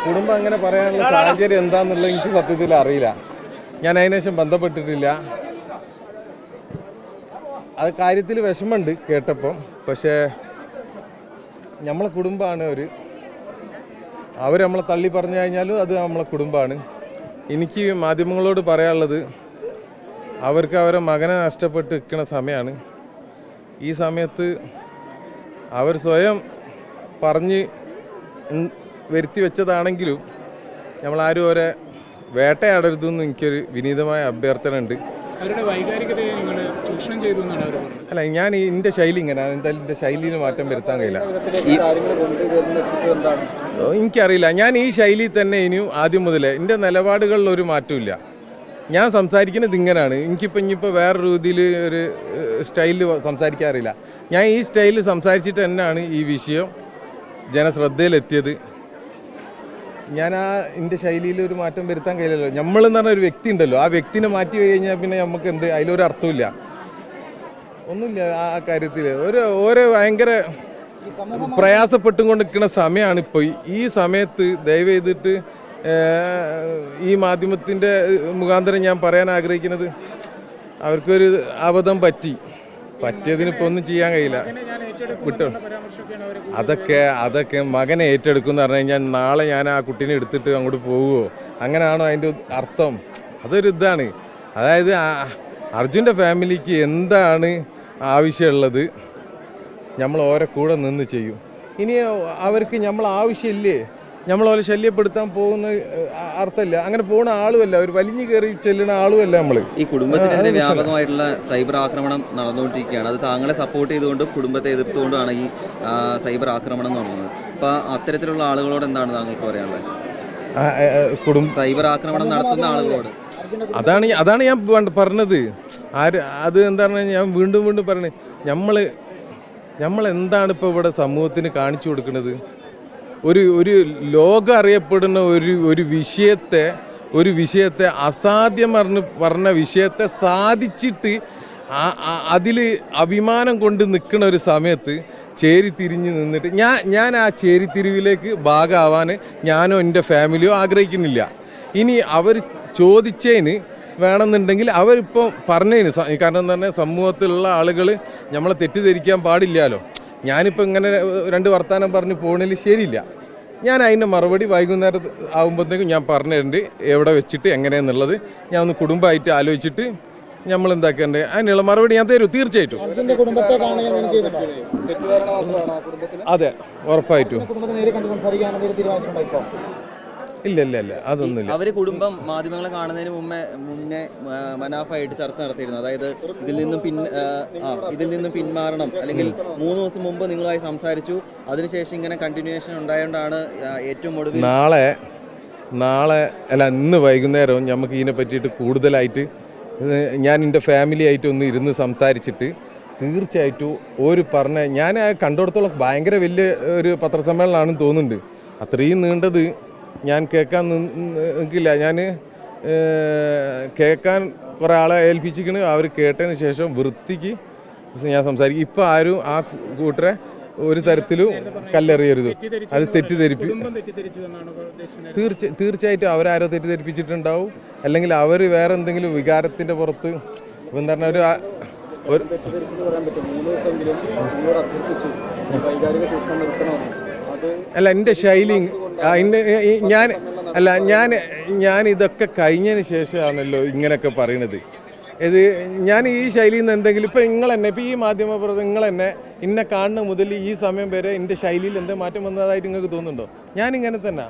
കുടുംബം അങ്ങനെ പറയാനുള്ള സാഹചര്യം എന്താണെന്നുള്ളത് എനിക്ക് സത്യത്തിൽ അറിയില്ല. ഞാൻ അതിനുശേഷം ബന്ധപ്പെട്ടിട്ടില്ല. അത് കാര്യത്തിൽ വിഷമമുണ്ട് കേട്ടപ്പം. പക്ഷേ നമ്മളെ കുടുംബമാണ് അവർ നമ്മളെ തള്ളി പറഞ്ഞു കഴിഞ്ഞാലും അത് നമ്മളെ കുടുംബമാണ്. എനിക്ക് മാധ്യമങ്ങളോട് പറയാനുള്ളത്, അവർക്ക് അവരെ മകനെ നഷ്ടപ്പെട്ട് നിൽക്കുന്ന സമയമാണ്. ഈ സമയത്ത് അവർ സ്വയം പറഞ്ഞ് വരുത്തി വെച്ചതാണെങ്കിലും നമ്മളാരും അവരെ വേട്ടയാടരുതെന്ന് എനിക്കൊരു വിനീതമായ അഭ്യർത്ഥന ഉണ്ട്. അവരുടെ വൈകാരികതയെ നിങ്ങൾ ചൂഷണം ചെയ്തു എന്നാണ് അവർ പറഞ്ഞത്. അല്ല, ഞാൻ എൻ്റെ ശൈലി ഇങ്ങനെ, എന്തായാലും എൻ്റെ ശൈലിയിൽ മാറ്റം വരുത്താൻ കഴിയില്ല. എനിക്കറിയില്ല. ഞാൻ ഈ ശൈലി തന്നെ ഇനിയും ആദ്യം മുതലേ എൻ്റെ നിലപാടുകളിൽ ഒരു മാറ്റമില്ല. ഞാൻ സംസാരിക്കുന്നത് ഇങ്ങനെയാണ്. ഇനിയിപ്പോൾ വേറെ രീതിയിൽ ഒരു സ്റ്റൈലിൽ സംസാരിക്കാറില്ല. ഞാൻ ഈ സ്റ്റൈലിൽ സംസാരിച്ചിട്ട് തന്നെയാണ് ഈ വിഷയം ജനശ്രദ്ധയിലെത്തിയത്. ഞാൻ എൻ്റെ ശൈലിയിൽ ഒരു മാറ്റം വരുത്താൻ കഴിയില്ലല്ലോ. നമ്മളെന്ന് പറഞ്ഞ ഒരു വ്യക്തി ഉണ്ടല്ലോ, ആ വ്യക്തിനെ മാറ്റി കഴിഞ്ഞാൽ പിന്നെ നമുക്ക് എന്ത് അതിലൊരു അർത്ഥമില്ല, ഒന്നുമില്ല. ആ കാര്യത്തിൽ ഓരോ ഭയങ്കര പ്രയാസപ്പെട്ടും കൊണ്ട് നിൽക്കുന്ന സമയമാണ് ഇപ്പോൾ. ഈ സമയത്ത് ദയവ് ചെയ്തിട്ട് ഈ മാധ്യമത്തിൻ്റെ മുഖാന്തരം ഞാൻ പറയാൻ ആഗ്രഹിക്കുന്നത്, അവർക്കൊരു അബദ്ധം പറ്റിയതിനിപ്പോൾ ഒന്നും ചെയ്യാൻ കഴിയില്ല. വിട്ടോ, അതൊക്കെ മകനെ ഏറ്റെടുക്കും എന്ന് പറഞ്ഞു കഴിഞ്ഞാൽ നാളെ ഞാൻ ആ കുട്ടീനെ എടുത്തിട്ട് അങ്ങോട്ട് പോകുമോ? അങ്ങനെയാണോ അതിൻ്റെ അർത്ഥം? അതൊരു ഇതാണ്. അതായത് അർജുൻ്റെ ഫാമിലിക്ക് എന്താണ് ആവശ്യമുള്ളത് നമ്മൾ ഓരോ കൂടെ നിന്ന് ചെയ്യും. ഇനി അവർക്ക് നമ്മൾ ആവശ്യമില്ലേ, നമ്മളവരെ ശല്യപ്പെടുത്താൻ പോകുന്ന അർത്ഥമില്ല. അങ്ങനെ പോകുന്ന ആളുമല്ല, അവർ വലിഞ്ഞു കയറി ചെല്ലുന്ന ആളുമല്ല. നമ്മൾ ഈ കുടുംബത്തിനെതിരെ വ്യാപകമായിട്ടുള്ള സൈബർ ആക്രമണം നടന്നുകൊണ്ടിരിക്കുകയാണ്. അത് താങ്കളെ സപ്പോർട്ട് ചെയ്തുകൊണ്ടും കുടുംബത്തെ എതിർത്തുകൊണ്ടുമാണ് ഈ സൈബർ ആക്രമണം എന്ന് പറയുന്നത്. അപ്പോൾ അത്തരത്തിലുള്ള ആളുകളോട് എന്താണ് താങ്കൾക്ക് പറയാനുള്ളത്? സൈബർ ആക്രമണം നടത്തുന്ന ആളുകളോട് അതാണ് ഞാൻ പറഞ്ഞത്. അത് എന്താണ് ഞാൻ വീണ്ടും പറഞ്ഞത്, നമ്മൾ എന്താണ് ഇപ്പോൾ ഇവിടെ സമൂഹത്തിന് കാണിച്ചു കൊടുക്കുന്നത്? ഒരു ലോകം അറിയപ്പെടുന്ന ഒരു വിഷയത്തെ അസാധ്യം പറഞ്ഞ വിഷയത്തെ സാധിച്ചിട്ട് അതിൽ അഭിമാനം കൊണ്ട് നിൽക്കുന്ന ഒരു സമയത്ത് ചേരിതിരിഞ്ഞ് നിന്നിട്ട് ഞാൻ ആ ചേരിതിരിവിലേക്ക് ഭാഗമാവാൻ ഞാനോ എൻ്റെ ഫാമിലിയോ ആഗ്രഹിക്കുന്നില്ല. ഇനി അവർ ചോദിച്ചതിന് വേണമെന്നുണ്ടെങ്കിൽ അവരിപ്പോൾ പറഞ്ഞതിന്, കാരണം എന്താ പറഞ്ഞാൽ സമൂഹത്തിലുള്ള ആളുകൾ നമ്മളെ തെറ്റിദ്ധരിക്കാൻ പാടില്ലല്ലോ. ഞാനിപ്പോൾ ഇങ്ങനെ രണ്ട് വർത്താനം പറഞ്ഞ് പോകുന്നതിൽ ശരിയില്ല. ഞാൻ അതിൻ്റെ മറുപടി വൈകുന്നേരം ആകുമ്പോഴത്തേക്കും ഞാൻ പറഞ്ഞിട്ടുണ്ട്, എവിടെ വെച്ചിട്ട് എങ്ങനെയാണെന്നുള്ളത് ഞാൻ ഒന്ന് കുടുംബമായിട്ട് ആലോചിച്ചിട്ട് നമ്മൾ എന്താക്കേണ്ടത് അതിനുള്ള മറുപടി ഞാൻ തരും തീർച്ചയായിട്ടും. അതെ, ഉറപ്പായിട്ടും. ഇല്ല അതൊന്നുമില്ല. അവര് കുടുംബം മാധ്യമങ്ങളെ കാണുന്നതിന് മുന്നേ മനാഫായിട്ട് ചർച്ച നടത്തിയിരുന്നു. അതായത് ഇതിൽ നിന്നും പിന്മാറണം, അല്ലെങ്കിൽ 3 ദിവസം മുമ്പ് നിങ്ങളുമായി സംസാരിച്ചു, അതിനുശേഷം ഇങ്ങനെ കണ്ടിന്യൂവേഷൻ ഉണ്ടായതുകൊണ്ടാണ് ഏറ്റവും ഒടുവിൽ നാളെ ഇന്ന് വൈകുന്നേരം നമുക്ക് ഇതിനെ പറ്റിയിട്ട് കൂടുതലായിട്ട് ഞാൻ എൻ്റെ ഫാമിലി ആയിട്ട് ഒന്ന് ഇരുന്ന് സംസാരിച്ചിട്ട് തീർച്ചയായിട്ടും ഞാൻ കണ്ടിടത്തോളം ഭയങ്കര വലിയ ഒരു പത്രസമ്മേളനമാണെന്ന് തോന്നുന്നുണ്ട്. അത്രയും നീണ്ടത് ഞാൻ കേൾക്കാൻ നിൽക്കില്ല. ഞാൻ കേൾക്കാൻ കുറേ ആളെ ഏൽപ്പിച്ചിരിക്കണ്. അവർ കേട്ടതിന് ശേഷം വൃത്തിക്ക് ഞാൻ സംസാരിക്കും. ഇപ്പം ആരും ആ കൂട്ടരെ ഒരു തരത്തിലും കല്ലെറിയരുത്. അത് തീർച്ചയായിട്ടും അവരാരോ തെറ്റിദ്ധരിപ്പിച്ചിട്ടുണ്ടാവും, അല്ലെങ്കിൽ അവർ വേറെ എന്തെങ്കിലും വികാരത്തിൻ്റെ പുറത്ത് എന്താ പറഞ്ഞാൽ അല്ല എൻ്റെ ശൈലി ഞാൻ ഇതൊക്കെ കഴിഞ്ഞതിന് ശേഷമാണല്ലോ ഇങ്ങനെയൊക്കെ പറയണത്. ഞാൻ ഈ ശൈലിയിൽ നിന്ന് എന്തെങ്കിലും ഇപ്പോൾ ഇപ്പോൾ ഈ മാധ്യമപ്രവർത്തകർ എന്നെ കാണുന്ന മുതൽ ഈ സമയം വരെ എൻ്റെ ശൈലിയിൽ എന്തെങ്കിലും മാറ്റം വന്നതായിട്ട് നിങ്ങൾക്ക് തോന്നുന്നുണ്ടോ? ഞാനിങ്ങനെ തന്നെ.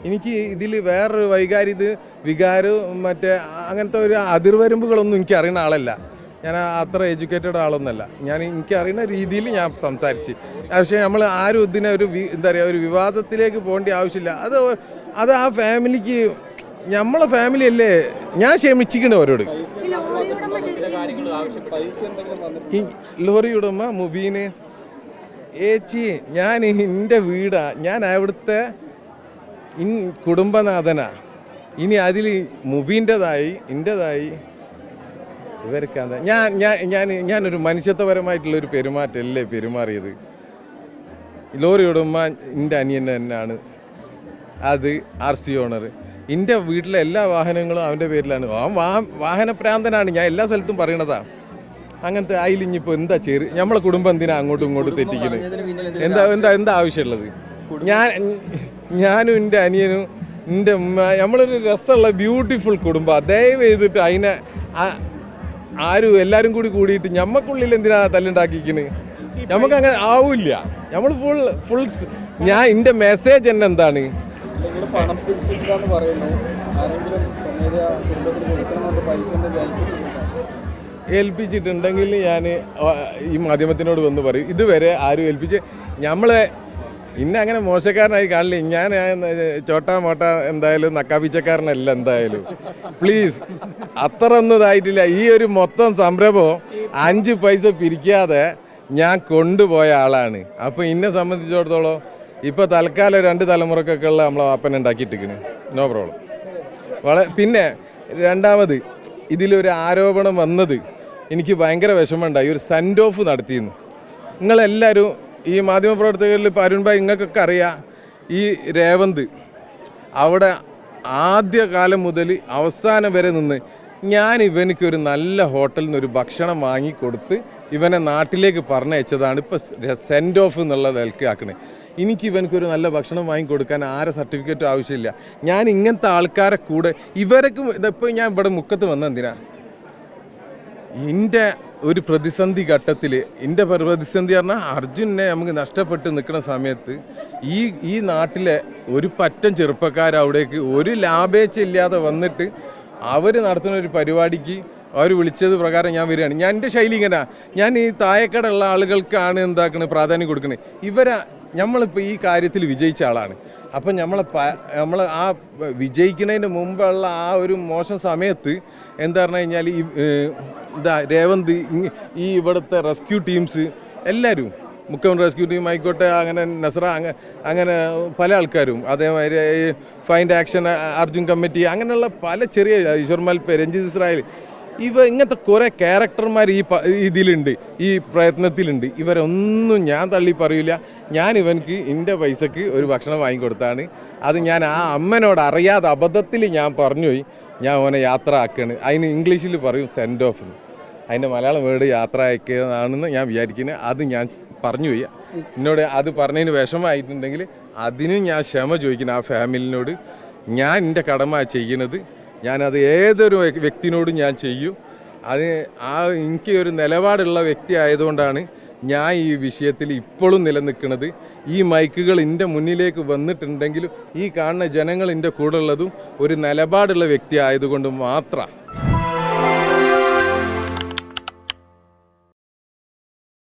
എനിക്ക് ഇതിൽ വേറൊരു വികാരവും മറ്റേ അങ്ങനത്തെ ഒരു അതിർവരമ്പുകളൊന്നും എനിക്ക് അറിയുന്ന ആളല്ല. ഞാൻ അത്ര എഡ്യൂക്കേറ്റഡ് ആളൊന്നുമല്ല. എനിക്കറിയുന്ന രീതിയിൽ ഞാൻ സംസാരിച്ച്. പക്ഷേ നമ്മൾ ആരും ഇതിനെ ഒരു വിവാദത്തിലേക്ക് പോകേണ്ട ആവശ്യമില്ല. അത് ആ ഫാമിലിക്ക്, നമ്മളെ ഫാമിലി അല്ലേ. ഞാൻ ക്ഷമിച്ചിരിക്കണേ അവരോട്. ഈ ലോറി ഉടമ മുബീന് ഏച്ചി, ഞാൻ എൻ്റെ വീടാ, ഞാൻ അവിടുത്തെ കുടുംബനാഥനാ. ഇനി അതിൽ മുബീൻ്റെതായി എൻ്റെതായി ഇവർക്ക് എന്താ ഞാനൊരു മനുഷ്യത്വപരമായിട്ടുള്ളൊരു പെരുമാറ്റമല്ലേ പെരുമാറിയത്. ലോറി ഉടമ എൻ്റെ അനിയൻ തന്നെയാണ്. അത് RC ഓണർ. എൻ്റെ വീട്ടിലെ എല്ലാ വാഹനങ്ങളും അവൻ്റെ പേരിലാണ്. വാഹനപ്രാന്തനാണ്, ഞാൻ എല്ലാ സ്ഥലത്തും പറയണതാണ്. അങ്ങനത്തെ അതിലിഞ്ഞിപ്പോൾ എന്താ നമ്മളെ കുടുംബം എന്തിനാ അങ്ങോട്ടും ഇങ്ങോട്ടും തെറ്റിക്കുന്നത്? എന്താ ആവശ്യമുള്ളത്? ഞാനും എൻ്റെ അനിയനും എൻ്റെ ഉമ്മ, നമ്മളൊരു രസമുള്ള ബ്യൂട്ടിഫുൾ കുടുംബം. ദയവ് ചെയ്തിട്ട് അതിനെ എല്ലാവരും കൂടിയിട്ട് ഞമ്മക്കുള്ളിൽ എന്തിനാ തല്ലുണ്ടാക്കിക്കുന്നത്? നമുക്ക് അങ്ങനെ ആവില്ല. നമ്മൾ ഫുൾ എൻ്റെ മെസ്സേജ് തന്നെ എന്താണ്, ഏൽപ്പിച്ചിട്ടുണ്ടെങ്കിൽ ഞാൻ ഈ മാധ്യമത്തിനോട് വന്ന് പറയും. ഇതുവരെ ആരും നമ്മളെ അങ്ങനെ മോശക്കാരനായി കാണില്ല. ഞാൻ ചോട്ടാ മോട്ട എന്തായാലും നക്കാപ്പിച്ചക്കാരനല്ല. എന്തായാലും പ്ലീസ്, അത്ര ഒന്നും ഇതായിട്ടില്ല. ഈ ഒരു മൊത്തം സംരംഭം 5 പൈസ പിരിക്കാതെ ഞാൻ കൊണ്ടുപോയ ആളാണ്. അപ്പോൾ എന്നെ സംബന്ധിച്ചിടത്തോളം ഇപ്പോൾ തൽക്കാലം 2 തലമുറക്കൊക്കെ ഉള്ള നമ്മളെ വാപ്പന ഉണ്ടാക്കിയിട്ടിരിക്കണ്. No problem. പിന്നെ രണ്ടാമത് ഇതിലൊരു ആരോപണം വന്നത് എനിക്ക് ഭയങ്കര വിഷമമുണ്ടായി. ഒരു സെൻഡ് ഓഫ് നടത്തിയിരുന്നു. നിങ്ങളെല്ലാവരും ഈ മാധ്യമപ്രവർത്തകരിൽ ഇപ്പോൾ അരുൺ ഭായ് നിങ്ങൾക്കൊക്കെ അറിയാം, ഈ രേവന്ത് അവിടെ ആദ്യകാലം മുതൽ അവസാനം വരെ നിന്ന് ഞാൻ ഇവനക്കൊരു നല്ല ഹോട്ടലിൽ നിന്നൊരു ഭക്ഷണം വാങ്ങിക്കൊടുത്ത് ഇവനെ നാട്ടിലേക്ക് പറഞ്ഞയച്ചതാണ്. ഇപ്പോൾ സെൻഡ് ഓഫ് എന്നുള്ള നിലക്ക് ആക്കണേ. എനിക്ക് ഇവനക്കൊരു നല്ല ഭക്ഷണം വാങ്ങിക്കൊടുക്കാൻ ആരെ സർട്ടിഫിക്കറ്റും ആവശ്യമില്ല. ഞാൻ ഇങ്ങനത്തെ ആൾക്കാരെ കൂടെ ഇവരൊക്കെ ഇതിപ്പോൾ ഞാൻ ഇവിടെ മുക്കത്ത് വന്നെന്തിനാ? എൻ്റെ ഒരു പ്രതിസന്ധി ഘട്ടത്തിൽ, എൻ്റെ പ്രതിസന്ധി പറഞ്ഞാൽ അർജുനെ നമുക്ക് നഷ്ടപ്പെട്ട് നിൽക്കുന്ന സമയത്ത് ഈ നാട്ടിലെ ഒരു പറ്റം ചെറുപ്പക്കാരവിടേക്ക് ഒരു ലാഭേച്ഛ ഇല്ലാതെ വന്നിട്ട് അവർ നടത്തുന്ന ഒരു പരിപാടിക്ക് അവർ വിളിച്ചത് പ്രകാരം ഞാൻ വരികയാണ്. ഞാൻ എൻ്റെ ശൈലി ഇങ്ങനെ, ഞാൻ ഈ താഴേക്കടുള്ള ആളുകൾക്കാണ് എന്താക്കണത് പ്രാധാന്യം കൊടുക്കണത്. നമ്മളിപ്പോൾ ഈ കാര്യത്തിൽ വിജയിച്ച ആളാണ്. അപ്പം നമ്മൾ ആ വിജയിക്കുന്നതിന് മുമ്പുള്ള ആ ഒരു മോശം സമയത്ത് എന്താ പറഞ്ഞു കഴിഞ്ഞാൽ രേവന്ത് ഈ ഇവിടുത്തെ റെസ്ക്യൂ ടീംസ് എല്ലാവരും, മുക്കം റെസ്ക്യൂ ടീം ആയിക്കോട്ടെ, അങ്ങനെ നസ്ര, അങ്ങനെ പല ആൾക്കാരും, അതേമാതിരി ഫൈൻഡ് ആക്ഷൻ അർജുൻ കമ്മിറ്റി, അങ്ങനെയുള്ള പല ചെറിയ ഈശ്വർ മൽപ്പ, രഞ്ജിത് ഇസ്രായേൽ, ഇങ്ങനത്തെ കുറേ ക്യാരക്ടർമാർ ഇതിലുണ്ട്, ഈ പ്രയത്നത്തിലുണ്ട്. ഇവരൊന്നും ഞാൻ തള്ളി പറയില്ല. ഞാൻ ഇവനക്ക് എൻ്റെ പൈസക്ക് ഒരു ഭക്ഷണം വാങ്ങിക്കൊടുത്താണ്. അത് ഞാൻ ആ അമ്മനോട് അറിയാതെ അബദ്ധത്തിൽ ഞാൻ പറഞ്ഞുപോയി, ഞാൻ ഓനെ യാത്ര ആക്കുകയാണ്. അതിന് ഇംഗ്ലീഷിൽ പറയും സെൻഡ് ഓഫ്, അതിൻ്റെ മലയാളം വേർഡ് യാത്ര അയക്കുന്നതാണെന്ന് ഞാൻ വിചാരിക്കുന്നത്. അത് ഞാൻ പറഞ്ഞുപോയി. എന്നോട് അത് പറഞ്ഞതിന് വിഷമമായിട്ടുണ്ടെങ്കിൽ അതിനും ഞാൻ ക്ഷമ ചോദിക്കുന്നു ആ ഫാമിലിനോട്. ഞാൻ എൻ്റെ കടമ ചെയ്യുന്നത്, ഞാനത് ഏതൊരു വ്യക്തിനോടും ഞാൻ ചെയ്യും. എനിക്ക് ഒരു നിലപാടുള്ള വ്യക്തി ആയതുകൊണ്ടാണ് ഞാൻ ഈ വിഷയത്തിൽ ഇപ്പോഴും നിലനിൽക്കുന്നത്. ഈ മൈക്കുകൾ എൻ്റെ മുന്നിലേക്ക് വന്നിട്ടുണ്ടെങ്കിലും ഈ കാണുന്ന ജനങ്ങൾ എൻ്റെ കൂടെ ഉള്ളതും ഒരു നിലപാടുള്ള വ്യക്തി ആയതുകൊണ്ട് മാത്രമാണ്.